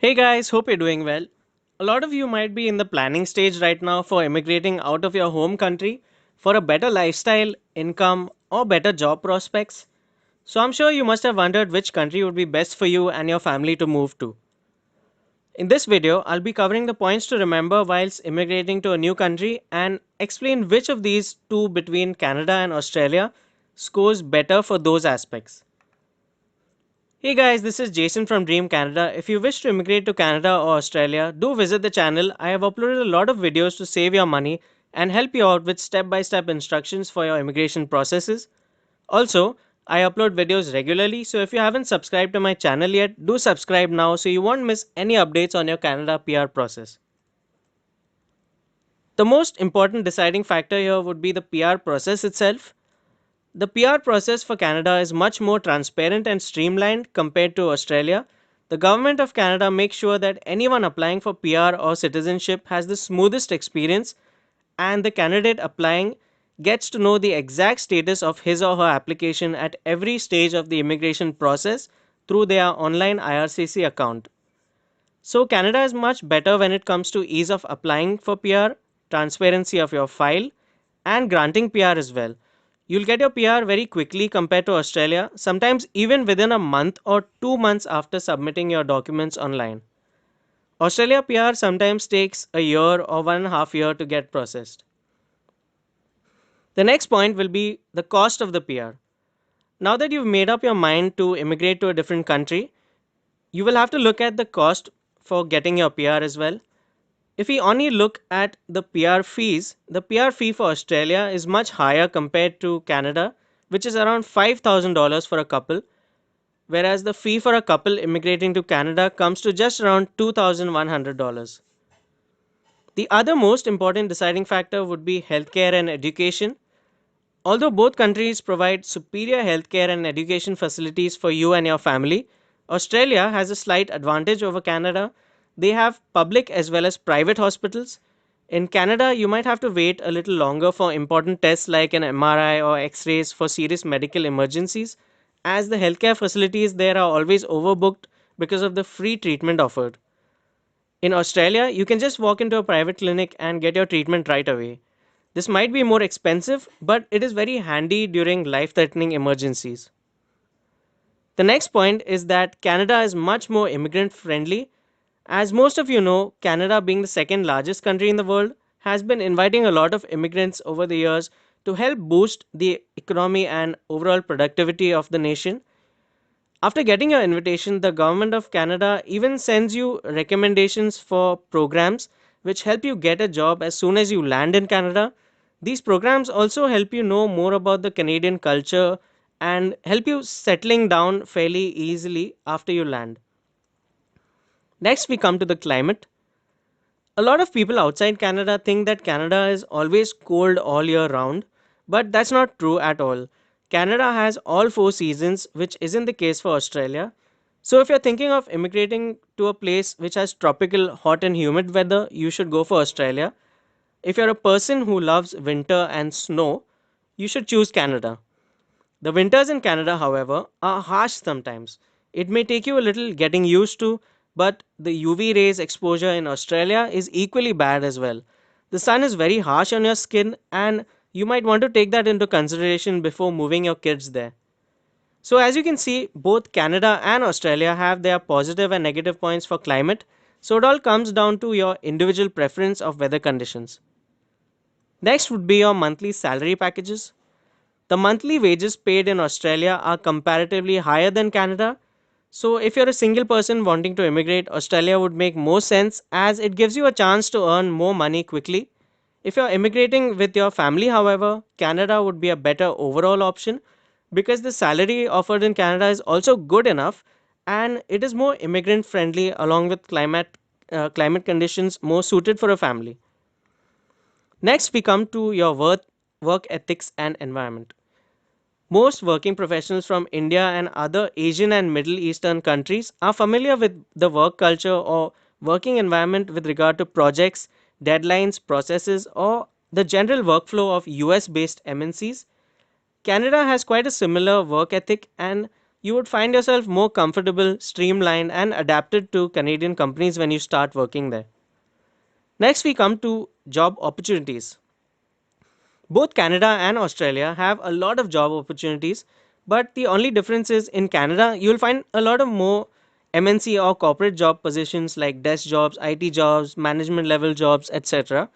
Hey guys, hope you're doing well. A lot of you might be in the planning stage right now for immigrating out of your home country for a better lifestyle, income, or better job prospects. So I'm sure you must have wondered which country would be best for you and your family to move to. In this video, I'll be covering the points to remember whilst immigrating to a new country and explain which of these two between Canada and Australia scores better for those aspects. Hey guys, this is Jason from Dream Canada. If you wish to immigrate to Canada or Australia, do visit the channel. I have uploaded a lot of videos to save your money and help you out with step by step instructions for your immigration processes. Also, I upload videos regularly, so if you haven't subscribed to my channel yet, do subscribe now so you won't miss any updates on your Canada PR process. The most important deciding factor here would be the PR process itself. The PR process for Canada is much more transparent and streamlined compared to Australia. The government of Canada makes sure that anyone applying for PR or citizenship has the smoothest experience, and the candidate applying gets to know the exact status of his or her application at every stage of the immigration process through their online IRCC account. So, Canada is much better when it comes to ease of applying for PR, transparency of your file, and granting PR as well. You'll get your PR very quickly compared to Australia, sometimes even within a month or 2 months after submitting your documents online. Australia PR sometimes takes a year or 1.5 years to get processed. The next point will be the cost of the PR. Now that you've made up your mind to immigrate to a different country, you will have to look at the cost for getting your PR as well. If we only look at the PR fees, the PR fee for Australia is much higher compared to Canada, which is around $5,000 for a couple, whereas the fee for a couple immigrating to Canada comes to just around $2,100. The other most important deciding factor would be healthcare and education. Although both countries provide superior healthcare and education facilities for you and your family, Australia has a slight advantage over Canada. They have public as well as private hospitals. In Canada, you might have to wait a little longer for important tests like an MRI or x rays for serious medical emergencies, as the healthcare facilities there are always overbooked because of the free treatment offered. In Australia, you can just walk into a private clinic and get your treatment right away. This might be more expensive, but it is very handy during life threatening emergencies. The next point is that Canada is much more immigrant friendly. As most of you know, Canada, being the second largest country in the world, has been inviting a lot of immigrants over the years to help boost the economy and overall productivity of the nation. After getting your invitation, the government of Canada even sends you recommendations for programs which help you get a job as soon as you land in Canada. These programs also help you know more about the Canadian culture and help you settling down fairly easily after you land. Next, we come to the climate. A lot of people outside Canada think that Canada is always cold all year round, but that's not true at all. Canada has all four seasons, which isn't the case for Australia. So, if you're thinking of immigrating to a place which has tropical, hot, and humid weather, you should go for Australia. If you're a person who loves winter and snow, you should choose Canada. The winters in Canada, however, are harsh sometimes. It may take you a little getting used to, but the UV rays exposure in Australia is equally bad as well. The sun is very harsh on your skin, and you might want to take that into consideration before moving your kids there. So, as you can see, both Canada and Australia have their positive and negative points for climate, so it all comes down to your individual preference of weather conditions. Next would be your monthly salary packages. The monthly wages paid in Australia are comparatively higher than Canada. So, if you're a single person wanting to immigrate, Australia would make more sense as it gives you a chance to earn more money quickly. If you're immigrating with your family, however, Canada would be a better overall option because the salary offered in Canada is also good enough and it is more immigrant friendly along with climate conditions more suited for a family. Next, we come to your work ethics and environment. Most working professionals from India and other Asian and Middle Eastern countries are familiar with the work culture or working environment with regard to projects, deadlines, processes, or the general workflow of US based MNCs. Canada has quite a similar work ethic, and you would find yourself more comfortable, streamlined, and adapted to Canadian companies when you start working there. Next, we come to job opportunities. Both Canada and Australia have a lot of job opportunities, but the only difference is in Canada, you'll find a lot of more MNC or corporate job positions like desk jobs, IT jobs, management level jobs, etc.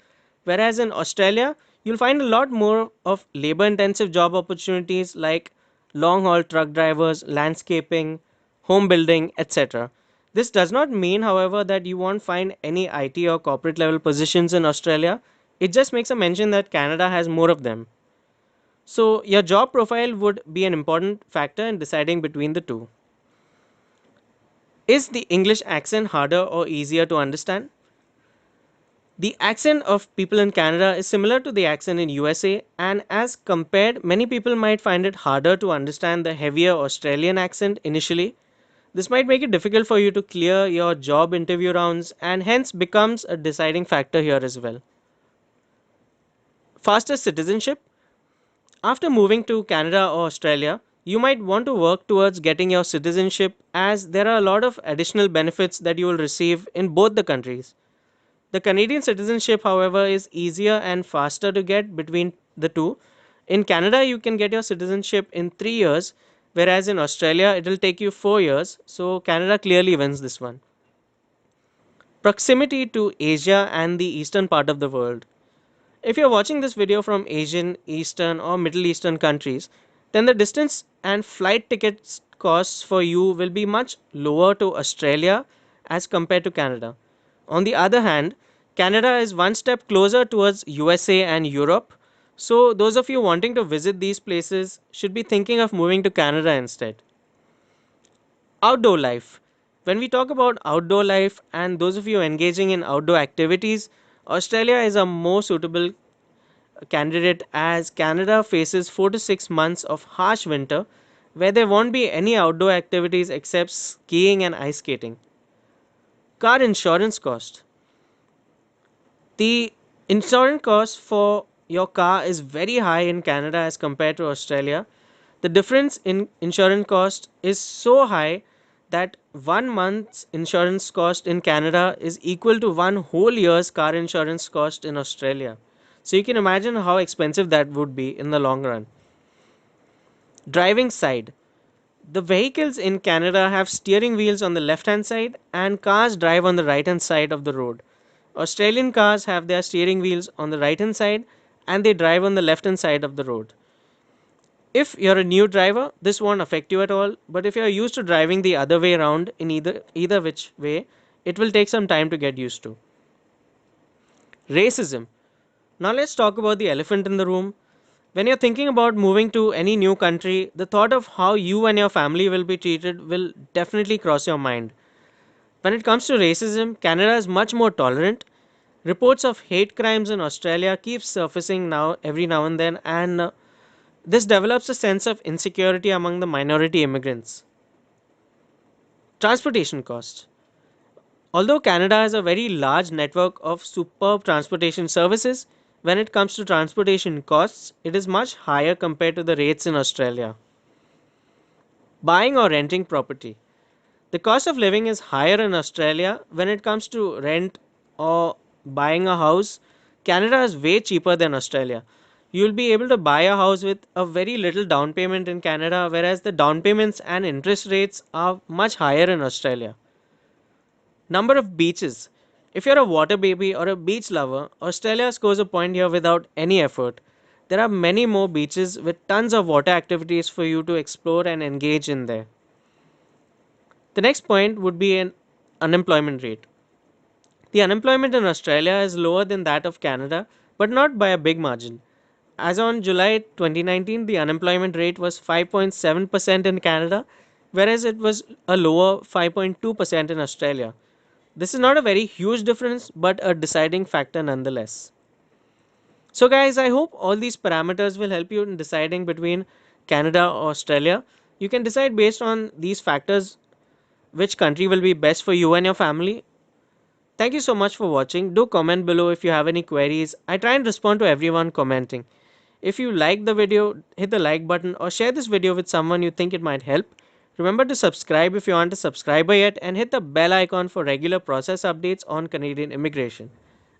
Whereas in Australia, you'll find a lot more of labor intensive job opportunities like long haul truck drivers, landscaping, home building, etc. This does not mean, however, that you won't find any IT or corporate level positions in Australia. It just makes a mention that Canada has more of them. So, your job profile would be an important factor in deciding between the two. Is the English accent harder or easier to understand? The accent of people in Canada is similar to the accent in USA, and as compared, many people might find it harder to understand the heavier Australian accent initially. This might make it difficult for you to clear your job interview rounds and hence becomes a deciding factor here as well. Faster citizenship. After moving to Canada or Australia, you might want to work towards getting your citizenship as there are a lot of additional benefits that you will receive in both the countries. The Canadian citizenship, however, is easier and faster to get between the two. In Canada, you can get your citizenship in 3 years, whereas in Australia, it will take you 4 years. So, Canada clearly wins this one. Proximity to Asia and the eastern part of the world. If you're watching this video from Asian, Eastern, or Middle Eastern countries, then the distance and flight tickets costs for you will be much lower to Australia as compared to Canada. On the other hand, Canada is one step closer towards USA and Europe, so those of you wanting to visit these places should be thinking of moving to Canada instead. Outdoor life. When we talk about outdoor life and those of you engaging in outdoor activities, Australia is a more suitable candidate as Canada faces 4 to 6 months of harsh winter where there won't be any outdoor activities except skiing and ice skating. Car insurance cost. The insurance cost for your car is very high in Canada as compared to Australia. The difference in insurance cost is so high that 1 month's insurance cost in Canada is equal to one whole year's car insurance cost in Australia. So you can imagine how expensive that would be in the long run. Driving side. The vehicles in Canada have steering wheels on the left hand side and cars drive on the right hand side of the road. Australian cars have their steering wheels on the right hand side and they drive on the left hand side of the road. If you're a new driver, this won't affect you at all, but if you're used to driving the other way around in either which way, it will take some time to get used to. Racism. Now let's talk about the elephant in the room. When you're thinking about moving to any new country, the thought of how you and your family will be treated will definitely cross your mind. When it comes to racism, Canada is much more tolerant. Reports of hate crimes in Australia keep surfacing now every now and then, and this develops a sense of insecurity among the minority immigrants. Transportation costs. Although Canada has a very large network of superb transportation services, when it comes to transportation costs, it is much higher compared to the rates in Australia. Buying or renting property. The cost of living is higher in Australia when it comes to rent or buying a house. Canada is way cheaper than Australia. You'll be able to buy a house with a very little down payment in Canada, whereas the down payments and interest rates are much higher in Australia. Number of beaches. If you're a water baby or a beach lover, Australia scores a point here without any effort. There are many more beaches with tons of water activities for you to explore and engage in there. The next point would be an unemployment rate. The unemployment in Australia is lower than that of Canada, but not by a big margin. As on July 2019, the unemployment rate was 5.7% in Canada, whereas it was a lower 5.2% in Australia. This is not a very huge difference, but a deciding factor nonetheless. So, guys, I hope all these parameters will help you in deciding between Canada or Australia. You can decide based on these factors which country will be best for you and your family. Thank you so much for watching. Do comment below if you have any queries. I try and respond to everyone commenting. If you like the video, hit the like button or share this video with someone you think it might help. Remember to subscribe if you aren't a subscriber yet and hit the bell icon for regular process updates on Canadian immigration.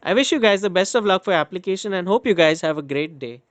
I wish you guys the best of luck for your application and hope you guys have a great day.